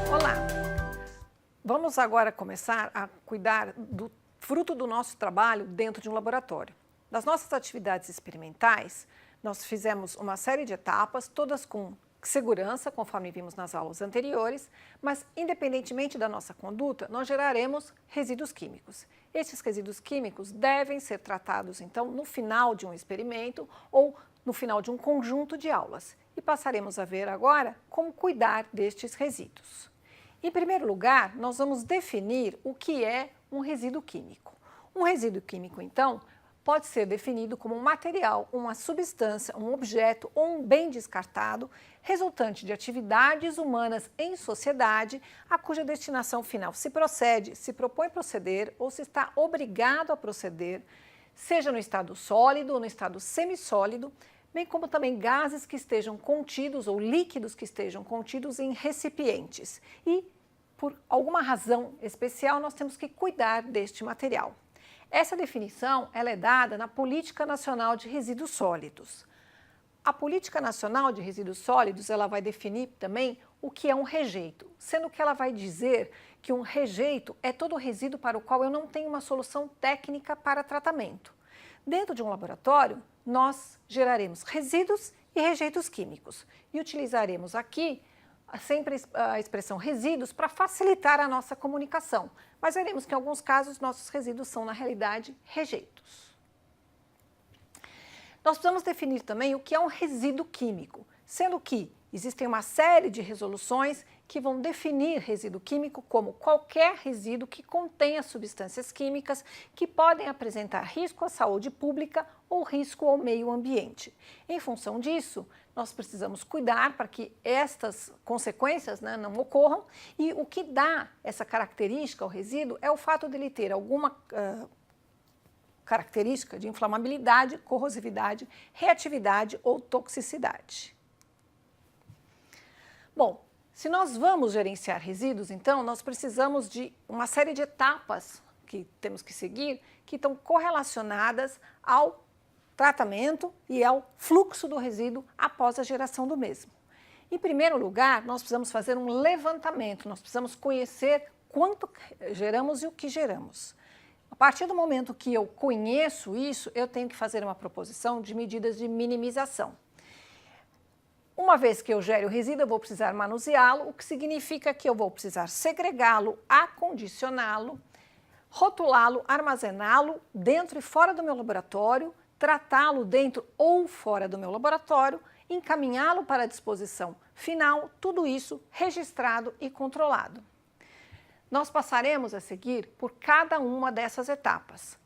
Olá! Vamos agora começar a cuidar do fruto do nosso trabalho dentro de um laboratório. Das nossas atividades experimentais, nós fizemos uma série de etapas, todas com segurança, conforme vimos nas aulas anteriores, mas independentemente da nossa conduta, nós geraremos resíduos químicos. Esses resíduos químicos devem ser tratados, então, no final de um experimento ou no final de um conjunto de aulas. E passaremos a ver agora como cuidar destes resíduos. Em primeiro lugar, nós vamos definir o que é um resíduo químico. Um resíduo químico, então, pode ser definido como um material, uma substância, um objeto ou um bem descartado resultante de atividades humanas em sociedade, a cuja destinação final se procede, se propõe proceder ou se está obrigado a proceder, seja no estado sólido ou no estado semissólido, bem como também gases que estejam contidos ou líquidos que estejam contidos em recipientes. E, por alguma razão especial, nós temos que cuidar deste material. Essa definição ela é dada na Política Nacional de Resíduos Sólidos. A Política Nacional de Resíduos Sólidos ela vai definir também o que é um rejeito, sendo que ela vai dizer que um rejeito é todo resíduo para o qual eu não tenho uma solução técnica para tratamento. Dentro de um laboratório, nós geraremos resíduos e rejeitos químicos e utilizaremos aqui sempre a expressão resíduos para facilitar a nossa comunicação, mas veremos que em alguns casos nossos resíduos são na realidade rejeitos. Nós precisamos definir também o que é um resíduo químico, sendo que existem uma série de resoluções que vão definir resíduo químico como qualquer resíduo que contenha substâncias químicas que podem apresentar risco à saúde pública ou risco ao meio ambiente. Em função disso, nós precisamos cuidar para que estas consequências não ocorram e o que dá essa característica ao resíduo é o fato de ele ter alguma característica de inflamabilidade, corrosividade, reatividade ou toxicidade. Bom, se nós vamos gerenciar resíduos, então, nós precisamos de uma série de etapas que temos que seguir, que estão correlacionadas ao tratamento e ao fluxo do resíduo após a geração do mesmo. Em primeiro lugar, nós precisamos fazer um levantamento, nós precisamos conhecer quanto geramos e o que geramos. A partir do momento que eu conheço isso, eu tenho que fazer uma proposição de medidas de minimização. Uma vez que eu gere o resíduo, eu vou precisar manuseá-lo, o que significa que eu vou precisar segregá-lo, acondicioná-lo, rotulá-lo, armazená-lo dentro e fora do meu laboratório, tratá-lo dentro ou fora do meu laboratório, encaminhá-lo para a disposição final, tudo isso registrado e controlado. Nós passaremos a seguir por cada uma dessas etapas.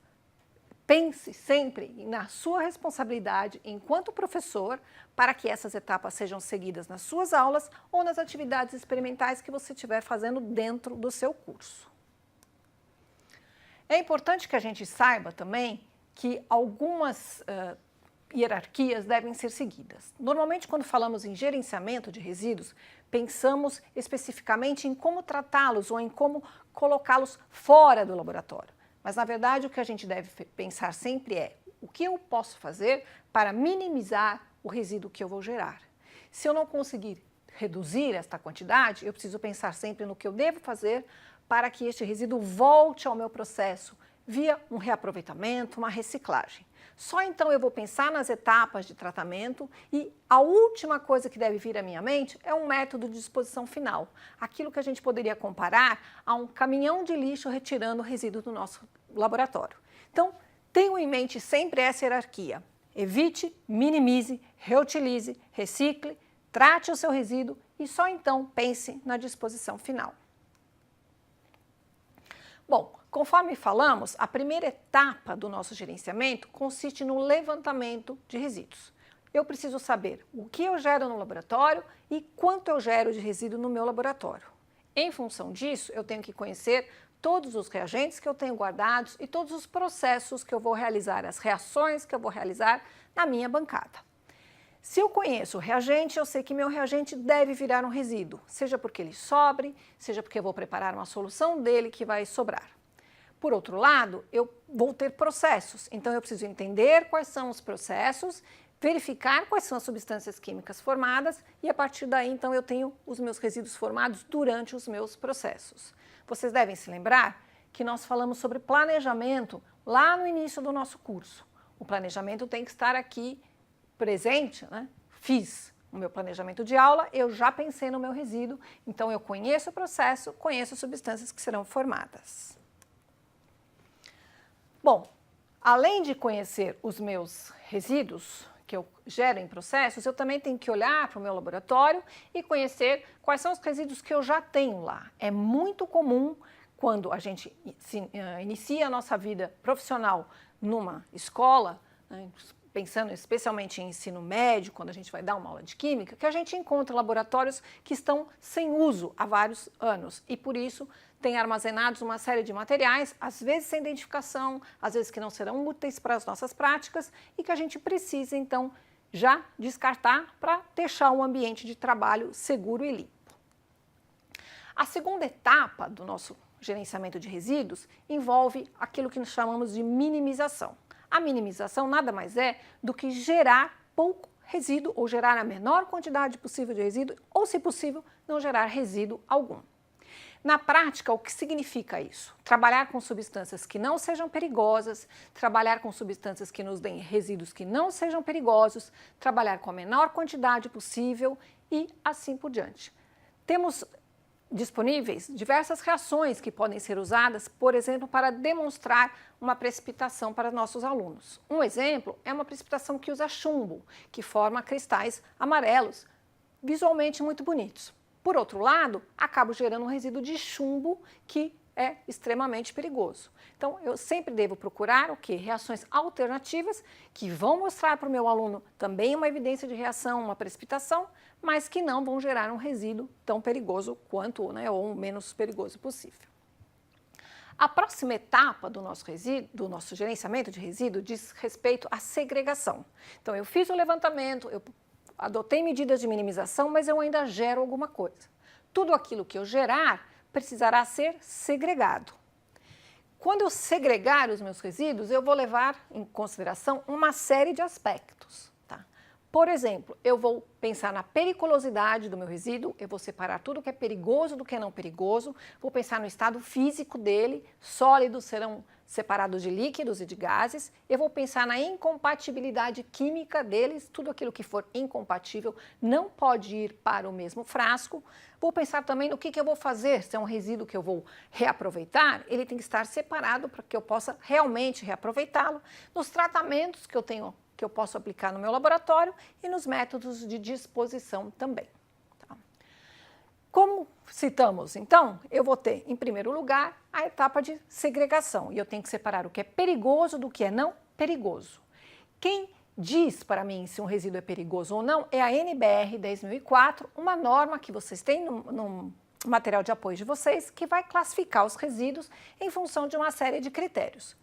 Pense sempre na sua responsabilidade enquanto professor para que essas etapas sejam seguidas nas suas aulas ou nas atividades experimentais que você estiver fazendo dentro do seu curso. É importante que a gente saiba também que algumas hierarquias devem ser seguidas. Normalmente, quando falamos em gerenciamento de resíduos, pensamos especificamente em como tratá-los ou em como colocá-los fora do laboratório. Mas, na verdade, o que a gente deve pensar sempre é o que eu posso fazer para minimizar o resíduo que eu vou gerar. Se eu não conseguir reduzir esta quantidade, eu preciso pensar sempre no que eu devo fazer para que este resíduo volte ao meu processo via um reaproveitamento, uma reciclagem. Só então eu vou pensar nas etapas de tratamento e a última coisa que deve vir à minha mente é um método de disposição final, aquilo que a gente poderia comparar a um caminhão de lixo retirando o resíduo do nosso laboratório. Então, tenham em mente sempre essa hierarquia. Evite, minimize, reutilize, recicle, trate o seu resíduo e só então pense na disposição final. Bom, conforme falamos, a primeira etapa do nosso gerenciamento consiste no levantamento de resíduos. Eu preciso saber o que eu gero no laboratório e quanto eu gero de resíduo no meu laboratório. Em função disso, eu tenho que conhecer todos os reagentes que eu tenho guardados e todos os processos que eu vou realizar, as reações que eu vou realizar na minha bancada. Se eu conheço o reagente, eu sei que meu reagente deve virar um resíduo, seja porque ele sobre, seja porque eu vou preparar uma solução dele que vai sobrar. Por outro lado, eu vou ter processos, então eu preciso entender quais são os processos, verificar quais são as substâncias químicas formadas e a partir daí então eu tenho os meus resíduos formados durante os meus processos. Vocês devem se lembrar que nós falamos sobre planejamento lá no início do nosso curso. O planejamento tem que estar aqui presente, né? Fiz o meu planejamento de aula, eu já pensei no meu resíduo, então eu conheço o processo, conheço as substâncias que serão formadas. Bom, além de conhecer os meus resíduos que eu gero em processos, eu também tenho que olhar para o meu laboratório e conhecer quais são os resíduos que eu já tenho lá. É muito comum quando a gente inicia a nossa vida profissional numa escola, né, pensando especialmente em ensino médio, quando a gente vai dar uma aula de química, que a gente encontra laboratórios que estão sem uso há vários anos e por isso tem armazenados uma série de materiais, às vezes sem identificação, às vezes que não serão úteis para as nossas práticas e que a gente precisa então já descartar para deixar um ambiente de trabalho seguro e limpo. A segunda etapa do nosso gerenciamento de resíduos envolve aquilo que nós chamamos de minimização. A minimização nada mais é do que gerar pouco resíduo ou gerar a menor quantidade possível de resíduo ou, se possível, não gerar resíduo algum. Na prática, o que significa isso? Trabalhar com substâncias que não sejam perigosas, trabalhar com substâncias que nos deem resíduos que não sejam perigosos, trabalhar com a menor quantidade possível e assim por diante. Temos disponíveis diversas reações que podem ser usadas, por exemplo, para demonstrar uma precipitação para nossos alunos. Um exemplo é uma precipitação que usa chumbo, que forma cristais amarelos, visualmente muito bonitos. Por outro lado, acabo gerando um resíduo de chumbo que é extremamente perigoso. Então, eu sempre devo procurar o quê? Reações alternativas que vão mostrar para o meu aluno também uma evidência de reação, uma precipitação, mas que não vão gerar um resíduo tão perigoso quanto, né, ou o menos perigoso possível. A próxima etapa do nosso gerenciamento de resíduo diz respeito à segregação. Então, eu fiz o levantamento, eu adotei medidas de minimização, mas eu ainda gero alguma coisa. Tudo aquilo que eu gerar precisará ser segregado. Quando eu segregar os meus resíduos, eu vou levar em consideração uma série de aspectos. Tá? Por exemplo, eu vou pensar na periculosidade do meu resíduo, eu vou separar tudo que é perigoso do que é não perigoso, vou pensar no estado físico dele, sólidos serão separados de líquidos e de gases, eu vou pensar na incompatibilidade química deles, tudo aquilo que for incompatível não pode ir para o mesmo frasco. Vou pensar também no que eu vou fazer, se é um resíduo que eu vou reaproveitar, ele tem que estar separado para que eu possa realmente reaproveitá-lo, nos tratamentos que eu posso aplicar no meu laboratório e nos métodos de disposição também. Como citamos, então, eu vou ter, em primeiro lugar, a etapa de segregação. E eu tenho que separar o que é perigoso do que é não perigoso. Quem diz para mim se um resíduo é perigoso ou não é a NBR 10.004, uma norma que vocês têm no material de apoio de vocês, que vai classificar os resíduos em função de uma série de critérios.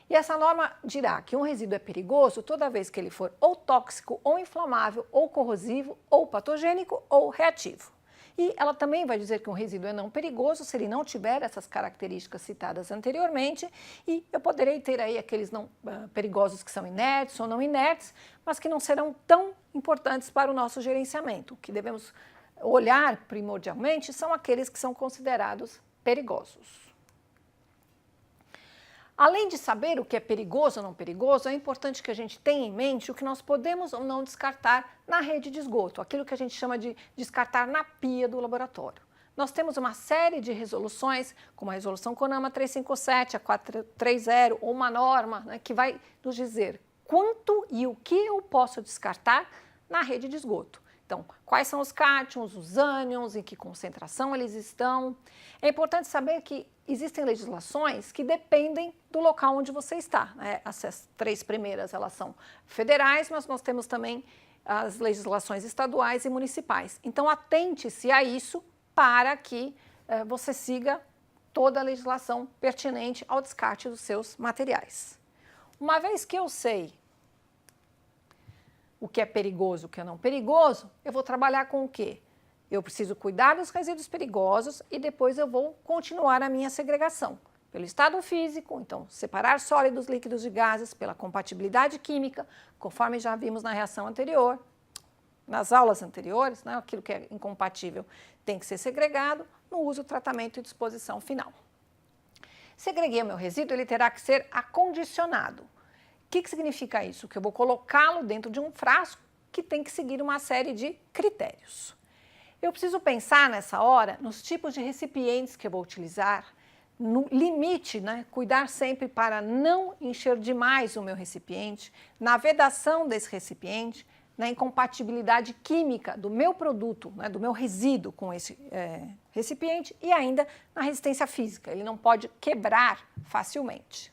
E essa norma dirá que um resíduo é perigoso toda vez que ele for ou tóxico, ou inflamável, ou corrosivo, ou patogênico, ou reativo. E ela também vai dizer que um resíduo é não perigoso se ele não tiver essas características citadas anteriormente e eu poderei ter aí aqueles não perigosos que são inertes ou não inertes, mas que não serão tão importantes para o nosso gerenciamento. O que devemos olhar primordialmente são aqueles que são considerados perigosos. Além de saber o que é perigoso ou não perigoso, é importante que a gente tenha em mente o que nós podemos ou não descartar na rede de esgoto, aquilo que a gente chama de descartar na pia do laboratório. Nós temos uma série de resoluções, como a resolução CONAMA 357, a 430, ou uma norma, né, que vai nos dizer quanto e o que eu posso descartar na rede de esgoto. Então, quais são os cátions, os ânions, em que concentração eles estão. É importante saber que existem legislações que dependem do local onde você está. Né? Essas três primeiras elas são federais, mas nós temos também as legislações estaduais e municipais. Então, atente-se a isso para que você siga toda a legislação pertinente ao descarte dos seus materiais. Uma vez que eu sei o que é perigoso, o que é não perigoso, eu vou trabalhar com o quê? Eu preciso cuidar dos resíduos perigosos e depois eu vou continuar a minha segregação. pelo estado físico, então separar sólidos, líquidos de gases, pela compatibilidade química, conforme já vimos na reação anterior, nas aulas anteriores, né, aquilo que é incompatível tem que ser segregado, no uso, tratamento e disposição final. Segreguei o meu resíduo, ele terá que ser acondicionado. O que significa isso? Que eu vou colocá-lo dentro de um frasco que tem que seguir uma série de critérios. Eu preciso pensar nessa hora nos tipos de recipientes que eu vou utilizar, no limite, né, cuidar sempre para não encher demais o meu recipiente, na vedação desse recipiente, na incompatibilidade química do meu produto, né, do meu resíduo com esse recipiente e ainda na resistência física, ele não pode quebrar facilmente.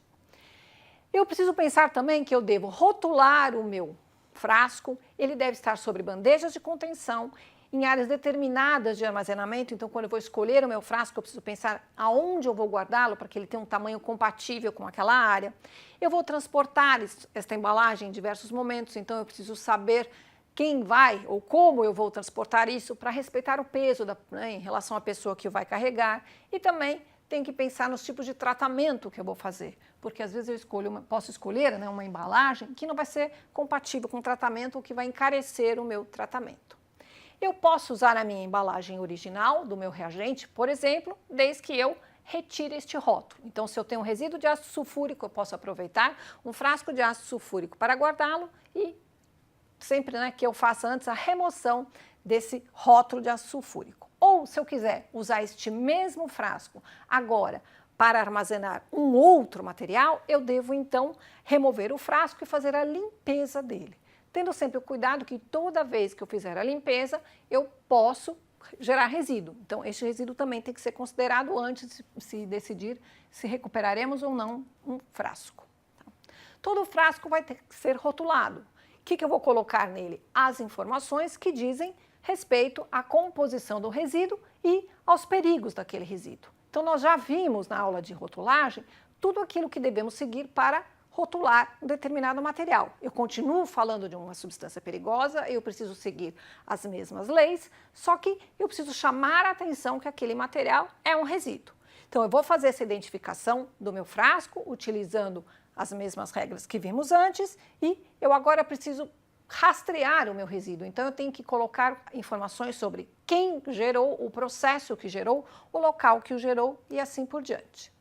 Eu preciso pensar também que eu devo rotular o meu frasco, ele deve estar sobre bandejas de contenção, em áreas determinadas de armazenamento, então quando eu vou escolher o meu frasco, eu preciso pensar aonde eu vou guardá-lo para que ele tenha um tamanho compatível com aquela área. Eu vou transportar esta embalagem em diversos momentos, então eu preciso saber quem vai ou como eu vou transportar isso para respeitar o peso em relação à pessoa que vai carregar e também tenho que pensar nos tipos de tratamento que eu vou fazer, porque às vezes eu posso escolher, né, uma embalagem que não vai ser compatível com o tratamento ou que vai encarecer o meu tratamento. Eu posso usar a minha embalagem original do meu reagente, por exemplo, desde que eu retire este rótulo. Então, se eu tenho um resíduo de ácido sulfúrico, eu posso aproveitar um frasco de ácido sulfúrico para guardá-lo e sempre, né, que eu faça antes a remoção desse rótulo de ácido sulfúrico. Ou, se eu quiser usar este mesmo frasco agora para armazenar um outro material, eu devo então remover o frasco e fazer a limpeza dele. Tendo sempre o cuidado que toda vez que eu fizer a limpeza, eu posso gerar resíduo. Então, este resíduo também tem que ser considerado antes de se decidir se recuperaremos ou não um frasco. Todo frasco vai ter que ser rotulado. O que eu vou colocar nele? As informações que dizem respeito à composição do resíduo e aos perigos daquele resíduo. Então, nós já vimos na aula de rotulagem tudo aquilo que devemos seguir para rotular um determinado material. Eu continuo falando de uma substância perigosa, eu preciso seguir as mesmas leis, só que eu preciso chamar a atenção que aquele material é um resíduo. Então, eu vou fazer essa identificação do meu frasco, utilizando as mesmas regras que vimos antes, e eu agora preciso rastrear o meu resíduo. Então, eu tenho que colocar informações sobre quem gerou, o processo que gerou, o local que o gerou e assim por diante.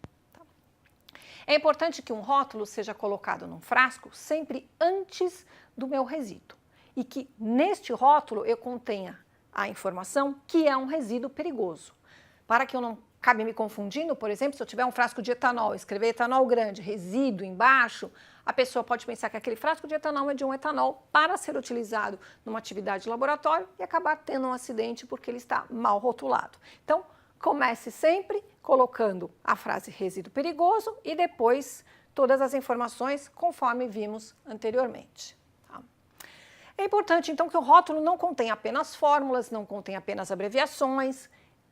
É importante que um rótulo seja colocado num frasco sempre antes do meu resíduo e que neste rótulo eu contenha a informação que é um resíduo perigoso. Para que eu não acabe me confundindo, por exemplo, se eu tiver um frasco de etanol, escrever etanol grande, resíduo embaixo, a pessoa pode pensar que aquele frasco de etanol é de um etanol para ser utilizado numa atividade de laboratório e acabar tendo um acidente porque ele está mal rotulado. Então, comece sempre colocando a frase resíduo perigoso e depois todas as informações conforme vimos anteriormente. Tá? É importante então que o rótulo não contenha apenas fórmulas, não contenha apenas abreviações,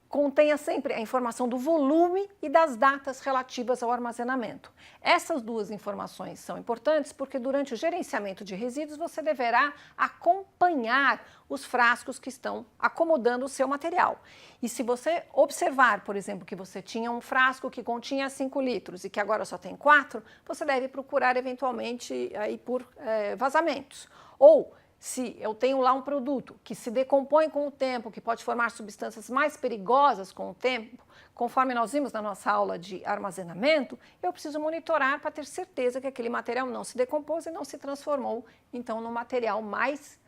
contenha sempre a informação do volume e das datas relativas ao armazenamento. Essas duas informações são importantes porque durante o gerenciamento de resíduos você deverá acompanhar os frascos que estão acomodando o seu material. E se você observar, por exemplo, que você tinha um frasco que continha 5 litros e que agora só tem 4, você deve procurar eventualmente aí por vazamentos. Ou se eu tenho lá um produto que se decompõe com o tempo, que pode formar substâncias mais perigosas com o tempo, conforme nós vimos na nossa aula de armazenamento, eu preciso monitorar para ter certeza que aquele material não se decompôs e não se transformou, então, num material mais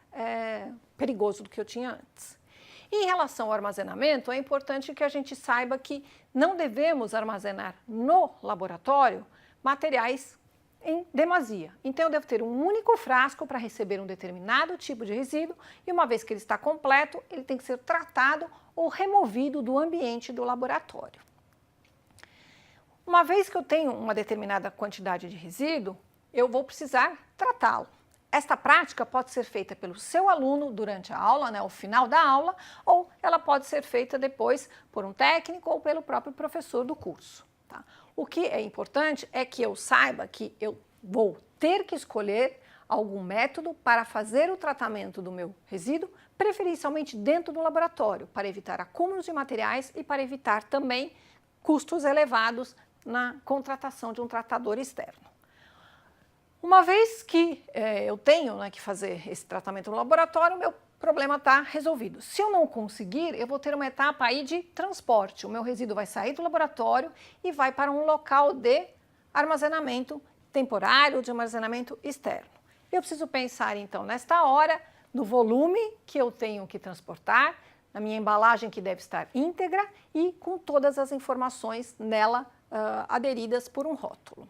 perigoso do que eu tinha antes. E em relação ao armazenamento, é importante que a gente saiba que não devemos armazenar no laboratório materiais em demasia. Então, eu devo ter um único frasco para receber um determinado tipo de resíduo e uma vez que ele está completo, ele tem que ser tratado ou removido do ambiente do laboratório. Uma vez que eu tenho uma determinada quantidade de resíduo, eu vou precisar tratá-lo. Esta prática pode ser feita pelo seu aluno durante a aula, né, ao final da aula, ou ela pode ser feita depois por um técnico ou pelo próprio professor do curso. Tá? O que é importante é que eu saiba que eu vou ter que escolher algum método para fazer o tratamento do meu resíduo, preferencialmente dentro do laboratório, para evitar acúmulos de materiais e para evitar também custos elevados na contratação de um tratador externo. Uma vez que eu tenho, né, que fazer esse tratamento no laboratório, o meu problema está resolvido. Se eu não conseguir, eu vou ter uma etapa aí de transporte. O meu resíduo vai sair do laboratório e vai para um local de armazenamento temporário, de armazenamento externo. Eu preciso pensar, então, nesta hora, no volume que eu tenho que transportar, na minha embalagem que deve estar íntegra e com todas as informações nela aderidas por um rótulo.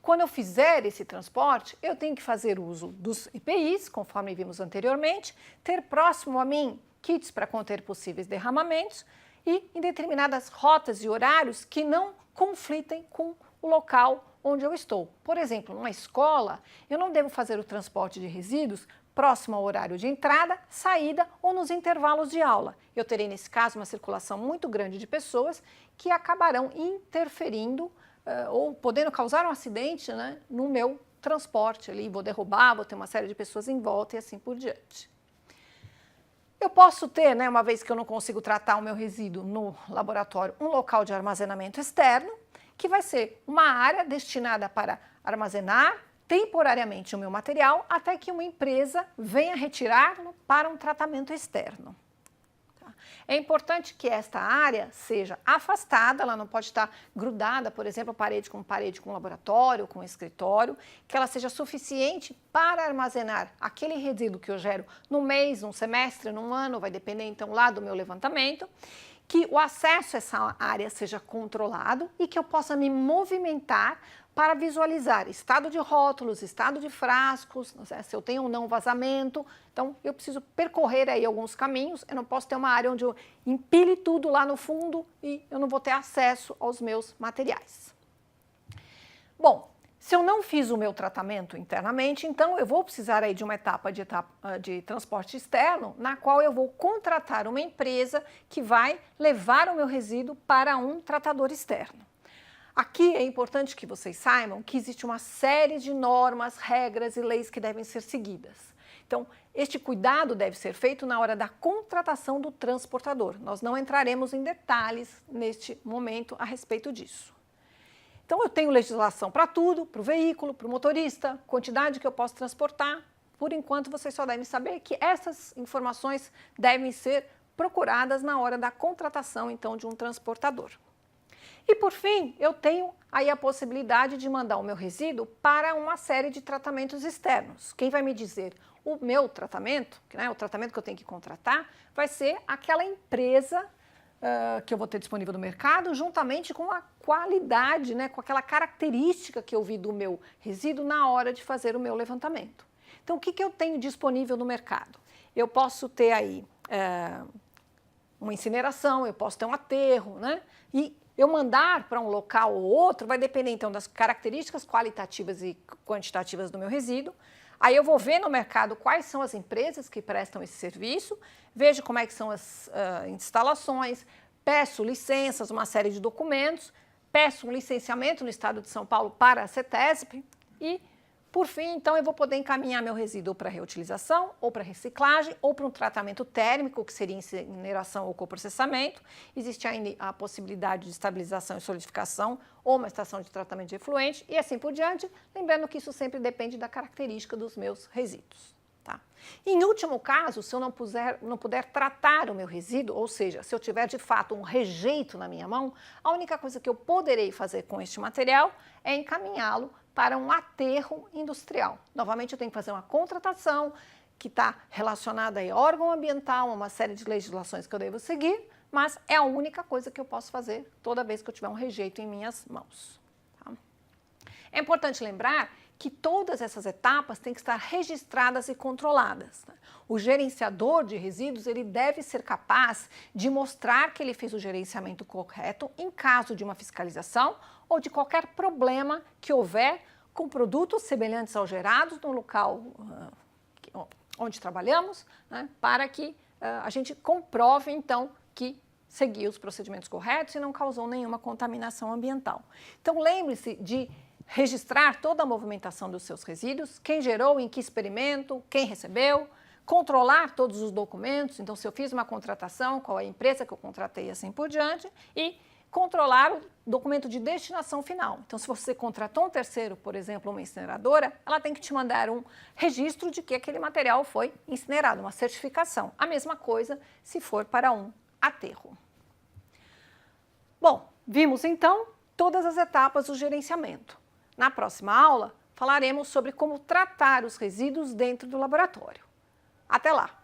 Quando eu fizer esse transporte, eu tenho que fazer uso dos EPIs, conforme vimos anteriormente, ter próximo a mim kits para conter possíveis derramamentos e em determinadas rotas e horários que não conflitem com o local onde eu estou. Por exemplo, numa escola, eu não devo fazer o transporte de resíduos próximo ao horário de entrada, saída ou nos intervalos de aula. Eu terei, nesse caso, uma circulação muito grande de pessoas que acabarão interferindo ou podendo causar um acidente, né, no meu transporte ali, vou derrubar, vou ter uma série de pessoas em volta e assim por diante. Eu posso ter, né, uma vez que eu não consigo tratar o meu resíduo no laboratório, um local de armazenamento externo, que vai ser uma área destinada para armazenar temporariamente o meu material até que uma empresa venha retirá-lo para um tratamento externo. É importante que esta área seja afastada, ela não pode estar grudada, por exemplo, parede com laboratório, com escritório, que ela seja suficiente para armazenar aquele resíduo que eu gero no mês, num semestre, num ano, vai depender então lá do meu levantamento, que o acesso a essa área seja controlado e que eu possa me movimentar para visualizar estado de rótulos, estado de frascos, se eu tenho ou não vazamento. Então, eu preciso percorrer aí alguns caminhos, eu não posso ter uma área onde eu empile tudo lá no fundo e eu não vou ter acesso aos meus materiais. Bom, se eu não fiz o meu tratamento internamente, então eu vou precisar aí de uma etapa de transporte externo, na qual eu vou contratar uma empresa que vai levar o meu resíduo para um tratador externo. Aqui é importante que vocês saibam que existe uma série de normas, regras e leis que devem ser seguidas. Então, este cuidado deve ser feito na hora da contratação do transportador. Nós não entraremos em detalhes neste momento a respeito disso. Então, eu tenho legislação para tudo, para o veículo, para o motorista, quantidade que eu posso transportar. Por enquanto, vocês só devem saber que essas informações devem ser procuradas na hora da contratação, então, de um transportador. E, por fim, eu tenho aí a possibilidade de mandar o meu resíduo para uma série de tratamentos externos. Quem vai me dizer o meu tratamento, né, o tratamento que eu tenho que contratar, vai ser aquela empresa que eu vou ter disponível no mercado, juntamente com a qualidade, né, com aquela característica que eu vi do meu resíduo na hora de fazer o meu levantamento. Então, o que eu tenho disponível no mercado? Eu posso ter aí uma incineração, eu posso ter um aterro, né? E eu mandar para um local ou outro vai depender, então, das características qualitativas e quantitativas do meu resíduo. Aí eu vou ver no mercado quais são as empresas que prestam esse serviço, vejo como é que são as instalações, peço licenças, uma série de documentos, peço um licenciamento no estado de São Paulo para a CETESB e, por fim, então, eu vou poder encaminhar meu resíduo para reutilização, ou para reciclagem, ou para um tratamento térmico, que seria incineração ou coprocessamento. Existe ainda a possibilidade de estabilização e solidificação, ou uma estação de tratamento de efluente, e assim por diante, lembrando que isso sempre depende da característica dos meus resíduos. Tá? Em último caso, se eu não puder tratar o meu resíduo, ou seja, se eu tiver de fato um rejeito na minha mão, a única coisa que eu poderei fazer com este material é encaminhá-lo para um aterro industrial. Novamente, eu tenho que fazer uma contratação que está relacionada a órgão ambiental, uma série de legislações que eu devo seguir, mas é a única coisa que eu posso fazer toda vez que eu tiver um rejeito em minhas mãos. Tá? É importante lembrar que todas essas etapas têm que estar registradas e controladas. O gerenciador de resíduos ele deve ser capaz de mostrar que ele fez o gerenciamento correto em caso de uma fiscalização ou de qualquer problema que houver com produtos semelhantes aos gerados no local onde trabalhamos, né, para que a gente comprove, então, que seguiu os procedimentos corretos e não causou nenhuma contaminação ambiental. Então, lembre-se de registrar toda a movimentação dos seus resíduos, quem gerou, em que experimento, quem recebeu, controlar todos os documentos, então se eu fiz uma contratação, qual é a empresa que eu contratei e assim por diante, e controlar o documento de destinação final. Então, se você contratou um terceiro, por exemplo, uma incineradora, ela tem que te mandar um registro de que aquele material foi incinerado, uma certificação. A mesma coisa se for para um aterro. Bom, vimos então todas as etapas do gerenciamento. Na próxima aula, falaremos sobre como tratar os resíduos dentro do laboratório. Até lá!